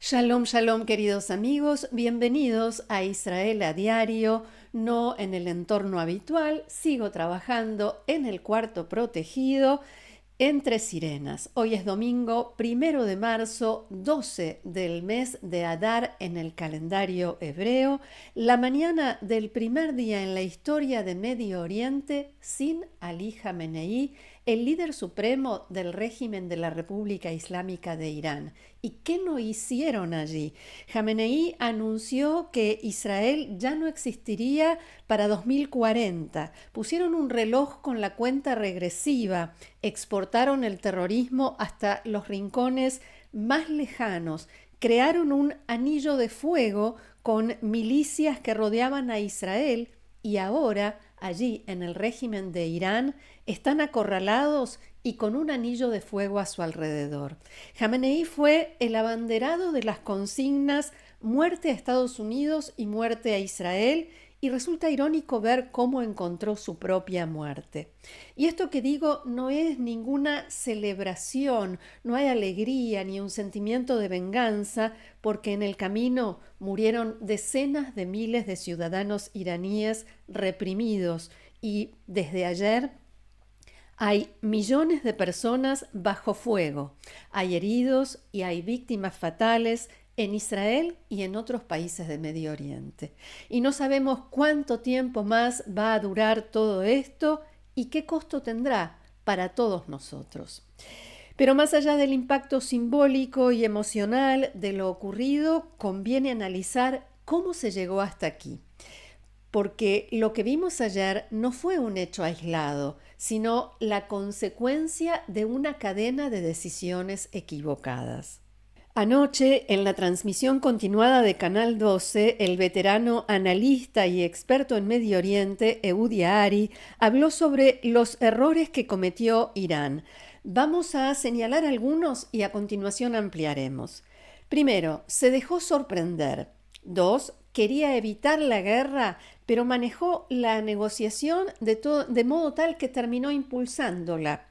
Shalom, shalom, queridos amigos, bienvenidos a Israel a diario, no en el entorno habitual, sigo trabajando en el cuarto protegido entre sirenas. Hoy es domingo 1 de marzo, 12 del mes de Adar en el calendario hebreo, la mañana del primer día en la historia de Medio Oriente sin Ali Jamenei, el líder supremo del régimen de la República Islámica de Irán. ¿Y qué no hicieron allí? Jamenei anunció que Israel ya no existiría para 2040. Pusieron un reloj con la cuenta regresiva, exportaron el terrorismo hasta los rincones más lejanos, crearon un anillo de fuego con milicias que rodeaban a Israel y ahora allí en el régimen de Irán están acorralados y con un anillo de fuego a su alrededor. Jamenei fue el abanderado de las consignas muerte a Estados Unidos y muerte a Israel, y resulta irónico ver cómo encontró su propia muerte. Y esto que digo no es ninguna celebración, no hay alegría ni un sentimiento de venganza, porque en el camino murieron decenas de miles de ciudadanos iraníes reprimidos y desde ayer hay millones de personas bajo fuego, hay heridos y hay víctimas fatales en Israel y en otros países de Medio Oriente. Y no sabemos cuánto tiempo más va a durar todo esto y qué costo tendrá para todos nosotros. Pero más allá del impacto simbólico y emocional de lo ocurrido, conviene analizar cómo se llegó hasta aquí. Porque lo que vimos ayer no fue un hecho aislado, sino la consecuencia de una cadena de decisiones equivocadas. Anoche, en la transmisión continuada de Canal 12, el veterano analista y experto en Medio Oriente, Ehud Yaari, habló sobre los errores que cometió Irán. Vamos a señalar algunos y a continuación ampliaremos. Primero, se dejó sorprender. 2. Quería evitar la guerra, pero manejó la negociación de modo tal que terminó impulsándola.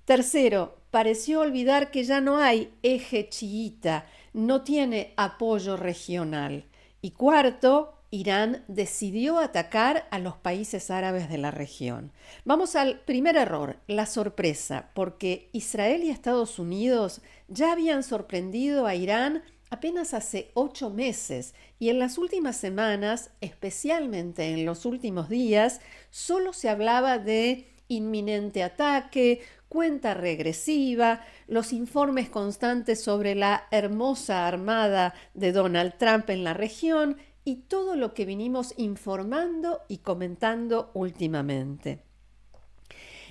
Tercero, pareció olvidar que ya no hay eje chiita, no tiene apoyo regional. Y cuarto, Irán decidió atacar a los países árabes de la región. Vamos al primer error, la sorpresa, porque Israel y Estados Unidos ya habían sorprendido a Irán apenas hace 8 meses y en las últimas semanas, especialmente en los últimos días, solo se hablaba de inminente ataque, cuenta regresiva, los informes constantes sobre la hermosa armada de Donald Trump en la región y todo lo que vinimos informando y comentando últimamente.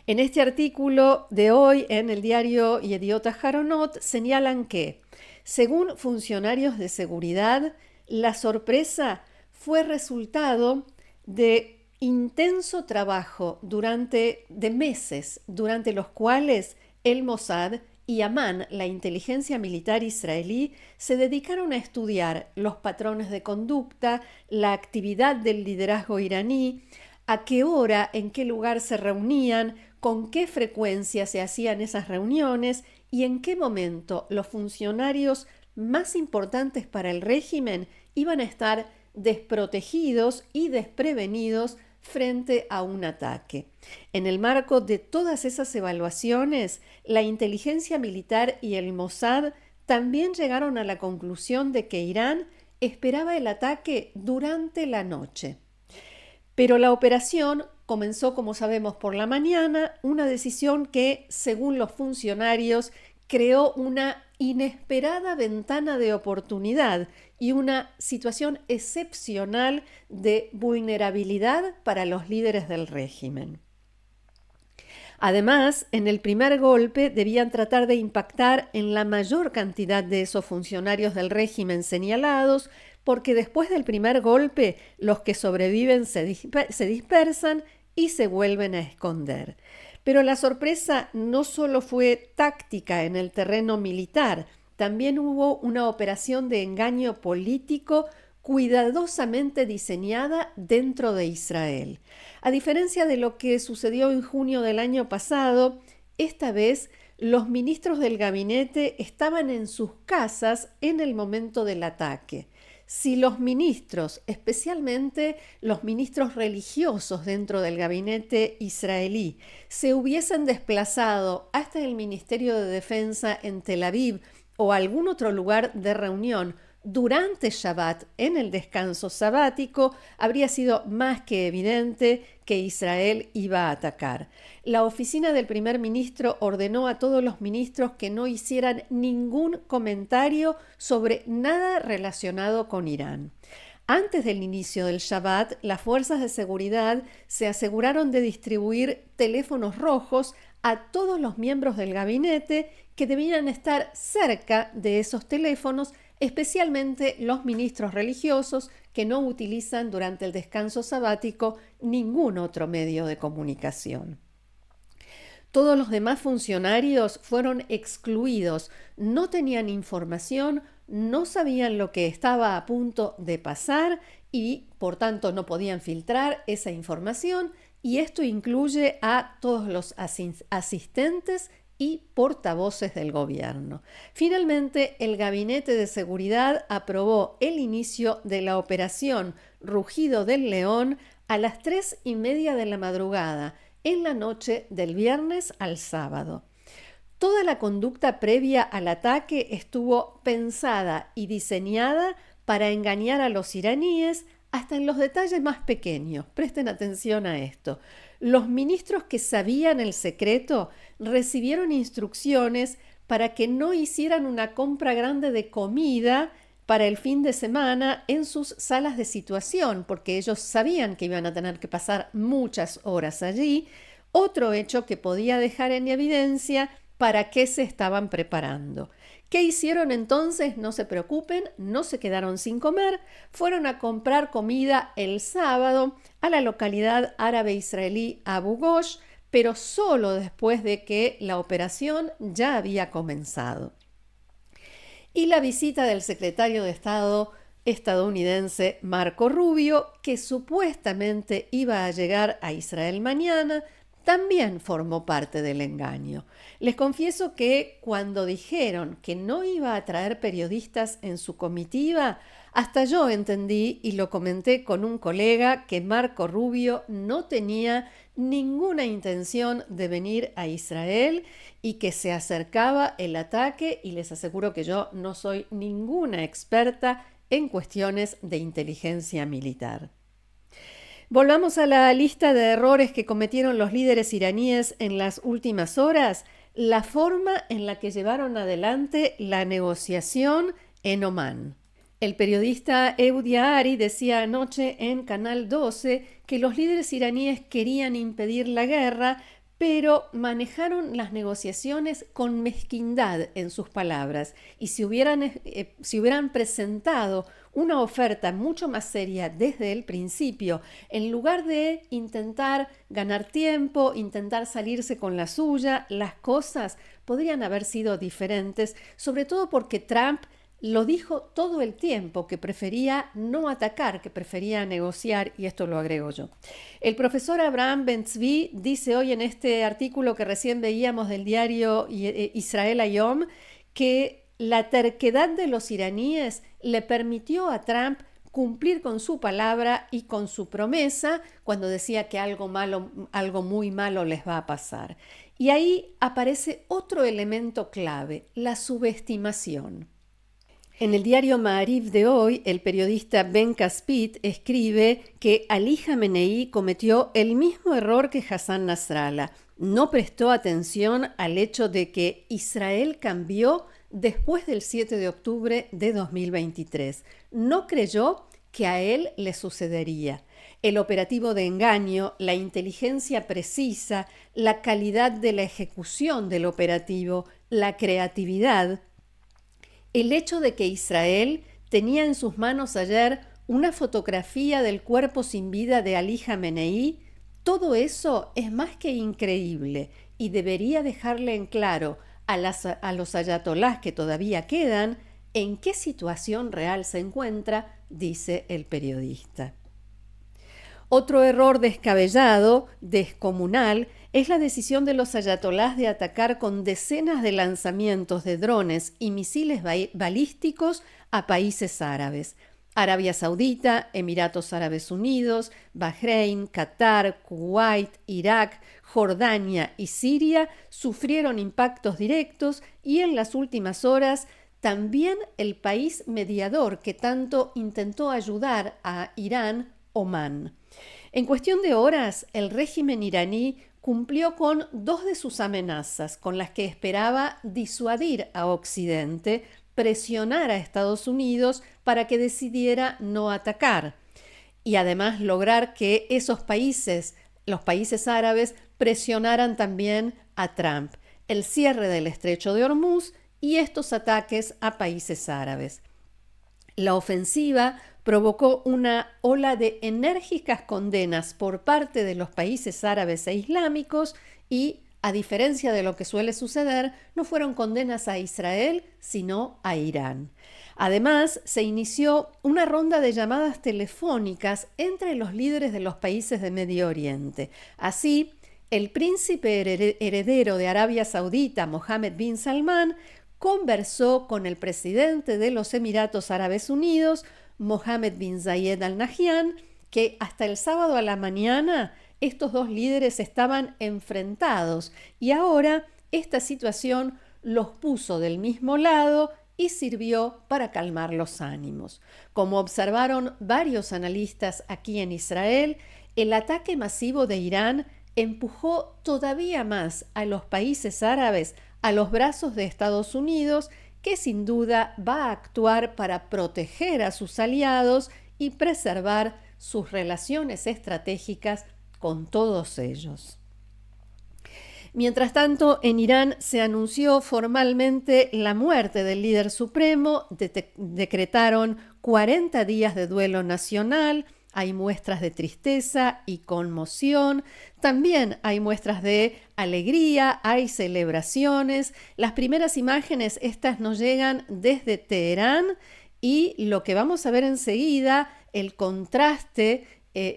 En este artículo de hoy en el diario Yediot Aharonot señalan que, según funcionarios de seguridad, la sorpresa fue resultado de intenso trabajo de meses, durante los cuales el Mossad y Amán, la inteligencia militar israelí, se dedicaron a estudiar los patrones de conducta, la actividad del liderazgo iraní, a qué hora, en qué lugar se reunían, con qué frecuencia se hacían esas reuniones y en qué momento los funcionarios más importantes para el régimen iban a estar desprotegidos y desprevenidos frente a un ataque. En el marco de todas esas evaluaciones, la inteligencia militar y el Mossad también llegaron a la conclusión de que Irán esperaba el ataque durante la noche. Pero la operación comenzó, como sabemos, por la mañana, una decisión que, según los funcionarios, creó una inesperada ventana de oportunidad y una situación excepcional de vulnerabilidad para los líderes del régimen. Además, en el primer golpe debían tratar de impactar en la mayor cantidad de esos funcionarios del régimen señalados, porque después del primer golpe los que sobreviven se dispersan y se vuelven a esconder. Pero la sorpresa no solo fue táctica en el terreno militar, también hubo una operación de engaño político cuidadosamente diseñada dentro de Israel. A diferencia de lo que sucedió en junio del año pasado, esta vez Los ministros del gabinete estaban en sus casas en el momento del ataque. Si los ministros, especialmente los ministros religiosos dentro del gabinete israelí, se hubiesen desplazado hasta el Ministerio de Defensa en Tel Aviv o algún otro lugar de reunión durante Shabbat, en el descanso sabático, habría sido más que evidente que Israel iba a atacar. La oficina del primer ministro ordenó a todos los ministros que no hicieran ningún comentario sobre nada relacionado con Irán. Antes del inicio del Shabbat, las fuerzas de seguridad se aseguraron de distribuir teléfonos rojos a todos los miembros del gabinete que debían estar cerca de esos teléfonos, especialmente los ministros religiosos que no utilizan durante el descanso sabático ningún otro medio de comunicación. Todos los demás funcionarios fueron excluidos, no tenían información, no sabían lo que estaba a punto de pasar y, por tanto, no podían filtrar esa información, y esto incluye a todos los asistentes y portavoces del gobierno. Finalmente, el Gabinete de Seguridad aprobó el inicio de la operación Rugido del León a las 3:30 de la madrugada, en la noche del viernes al sábado. Toda la conducta previa al ataque estuvo pensada y diseñada para engañar a los iraníes hasta en los detalles más pequeños. Presten atención a esto. Los ministros que sabían el secreto recibieron instrucciones para que no hicieran una compra grande de comida para el fin de semana en sus salas de situación, porque ellos sabían que iban a tener que pasar muchas horas allí. Otro hecho que podía dejar en evidencia para qué se estaban preparando. ¿Qué hicieron entonces? No se preocupen, no se quedaron sin comer, fueron a comprar comida el sábado a la localidad árabe israelí Abu Ghosh, pero solo después de que la operación ya había comenzado. Y la visita del secretario de Estado estadounidense Marco Rubio, que supuestamente iba a llegar a Israel mañana, también formó parte del engaño. Les confieso que cuando dijeron que no iba a traer periodistas en su comitiva, hasta yo entendí y lo comenté con un colega que Marco Rubio no tenía ninguna intención de venir a Israel y que se acercaba el ataque, y les aseguro que yo no soy ninguna experta en cuestiones de inteligencia militar. Volvamos a la lista de errores que cometieron los líderes iraníes en las últimas horas, la forma en la que llevaron adelante la negociación en Omán. El periodista Eudia Ari decía anoche en Canal 12 que los líderes iraníes querían impedir la guerra, pero manejaron las negociaciones con mezquindad en sus palabras, y si hubieran presentado una oferta mucho más seria desde el principio, en lugar de intentar ganar tiempo, intentar salirse con la suya, las cosas podrían haber sido diferentes, sobre todo porque Trump lo dijo todo el tiempo, que prefería no atacar, que prefería negociar, y esto lo agrego yo. El profesor Abraham Ben-Tzvi dice hoy en este artículo que recién veíamos del diario Israel Hayom que la terquedad de los iraníes le permitió a Trump cumplir con su palabra y con su promesa cuando decía que algo muy malo les va a pasar. Y ahí aparece otro elemento clave, la subestimación. En el diario Ma'ariv de hoy, el periodista Ben Caspit escribe que Ali Jamenei cometió el mismo error que Hassan Nasrallah. No prestó atención al hecho de que Israel cambió después del 7 de octubre de 2023. No creyó que a él le sucedería. El operativo de engaño, la inteligencia precisa, la calidad de la ejecución del operativo, la creatividad. El hecho de que Israel tenía en sus manos ayer una fotografía del cuerpo sin vida de Ali Jamenei, todo eso es más que increíble y debería dejarle en claro a los ayatolás que todavía quedan en qué situación real se encuentra, dice el periodista. Otro error descabellado, descomunal, es la decisión de los ayatolás de atacar con decenas de lanzamientos de drones y misiles balísticos a países árabes. Arabia Saudita, Emiratos Árabes Unidos, Bahrein, Qatar, Kuwait, Irak, Jordania y Siria sufrieron impactos directos y en las últimas horas también el país mediador que tanto intentó ayudar a Irán, Omán. En cuestión de horas, el régimen iraní cumplió con dos de sus amenazas, con las que esperaba disuadir a Occidente, presionar a Estados Unidos para que decidiera no atacar y además lograr que esos países, los países árabes, presionaran también a Trump, el cierre del estrecho de Hormuz y estos ataques a países árabes. La ofensiva provocó una ola de enérgicas condenas por parte de los países árabes e islámicos y, a diferencia de lo que suele suceder, no fueron condenas a Israel, sino a Irán. Además, se inició una ronda de llamadas telefónicas entre los líderes de los países de Medio Oriente. Así, el príncipe heredero de Arabia Saudita, Mohammed bin Salman, conversó con el presidente de los Emiratos Árabes Unidos, Mohammed bin Zayed Al Nahyan, que hasta el sábado a la mañana estos dos líderes estaban enfrentados y ahora esta situación los puso del mismo lado y sirvió para calmar los ánimos. Como observaron varios analistas aquí en Israel, el ataque masivo de Irán empujó todavía más a los países árabes a los brazos de Estados Unidos, que sin duda va a actuar para proteger a sus aliados y preservar sus relaciones estratégicas con todos ellos. Mientras tanto, en Irán se anunció formalmente la muerte del líder supremo, decretaron 40 días de duelo nacional. Hay muestras de tristeza y conmoción, también hay muestras de alegría, hay celebraciones. Las primeras imágenes, estas nos llegan desde Teherán y lo que vamos a ver enseguida, el contraste,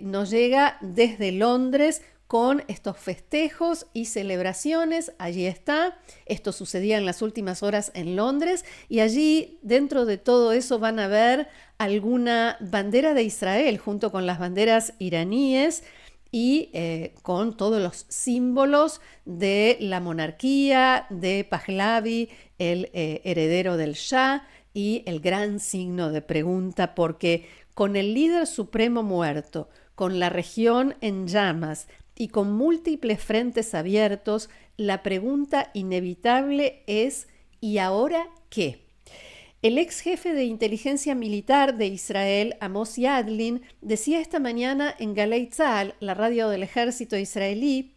nos llega desde Londres con estos festejos y celebraciones. Allí está, esto sucedía en las últimas horas en Londres y allí dentro de todo eso van a ver alguna bandera de Israel junto con las banderas iraníes y con todos los símbolos de la monarquía, de Pahlavi, el heredero del Shah, y el gran signo de pregunta, porque con el líder supremo muerto, con la región en llamas y con múltiples frentes abiertos, la pregunta inevitable es ¿y ahora qué? El ex jefe de inteligencia militar de Israel, Amos Yadlin, decía esta mañana en Galei Tzahal, la radio del ejército israelí,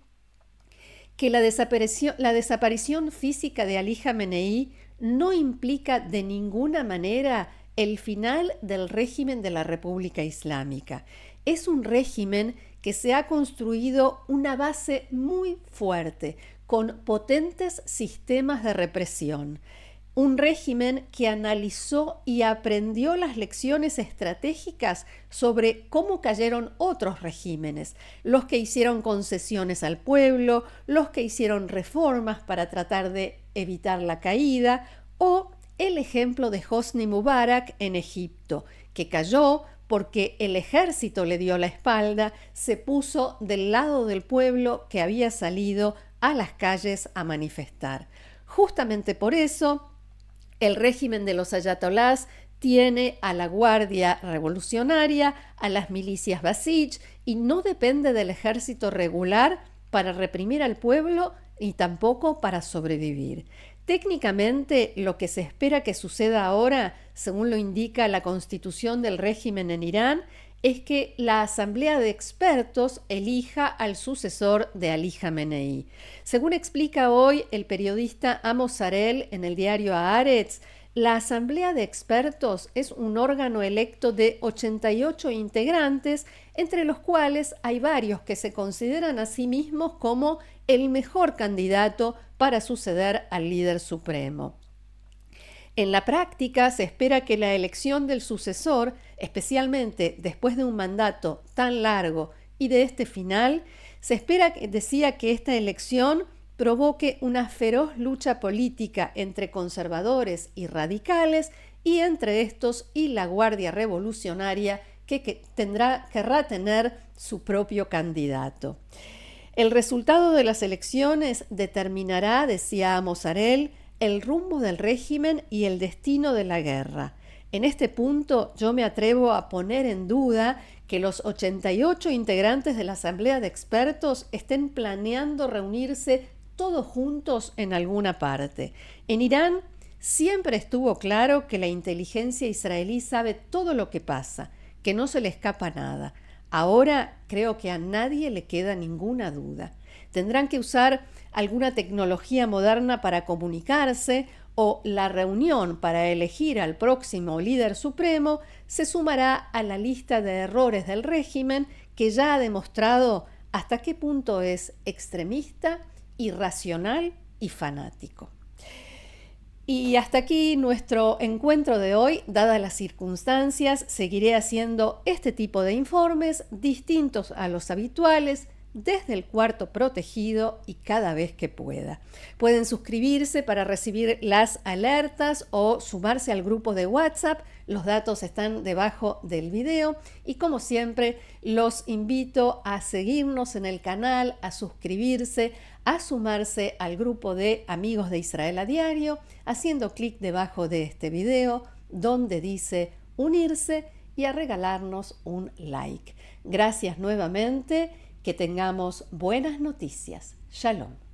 que la desaparición física de Ali Jamenei no implica de ninguna manera el final del régimen de la República Islámica. Es un régimen que se ha construido una base muy fuerte, con potentes sistemas de represión. Un régimen que analizó y aprendió las lecciones estratégicas sobre cómo cayeron otros regímenes, los que hicieron concesiones al pueblo, los que hicieron reformas para tratar de evitar la caída, o el ejemplo de Hosni Mubarak en Egipto, que cayó porque el ejército le dio la espalda, se puso del lado del pueblo que había salido a las calles a manifestar. Justamente por eso, el régimen de los ayatolás tiene a la Guardia Revolucionaria, a las milicias Basij, y no depende del ejército regular para reprimir al pueblo y tampoco para sobrevivir. Técnicamente, lo que se espera que suceda ahora, según lo indica la constitución del régimen en Irán, es que la asamblea de expertos elija al sucesor de Ali Jamenei. Según explica hoy el periodista Amos Harel en el diario Haaretz, la asamblea de expertos es un órgano electo de 88 integrantes, entre los cuales hay varios que se consideran a sí mismos como el mejor candidato para suceder al líder supremo. En la práctica se espera que la elección del sucesor, especialmente después de un mandato tan largo y de este final, Se espera, decía, que esta elección provoque una feroz lucha política entre conservadores y radicales y entre estos y la Guardia Revolucionaria que querrá tener su propio candidato. El resultado de las elecciones determinará, decía Mozzarella, el rumbo del régimen y el destino de la guerra. En este punto yo me atrevo a poner en duda que los 88 integrantes de la Asamblea de Expertos estén planeando reunirse todos juntos en alguna parte. En Irán siempre estuvo claro que la inteligencia israelí sabe todo lo que pasa, que no se le escapa nada. Ahora creo que a nadie le queda ninguna duda. Tendrán que usar alguna tecnología moderna para comunicarse o la reunión para elegir al próximo líder supremo se sumará a la lista de errores del régimen que ya ha demostrado hasta qué punto es extremista, irracional y fanático. Y hasta aquí nuestro encuentro de hoy. Dadas las circunstancias, seguiré haciendo este tipo de informes distintos a los habituales desde el cuarto protegido y cada vez que pueda. Pueden suscribirse para recibir las alertas o sumarse al grupo de WhatsApp. Los datos están debajo del video y como siempre los invito a seguirnos en el canal, a suscribirse, a sumarse al grupo de Amigos de Israel a Diario, haciendo clic debajo de este video donde dice unirse y a regalarnos un like. Gracias nuevamente. Que tengamos buenas noticias. Shalom.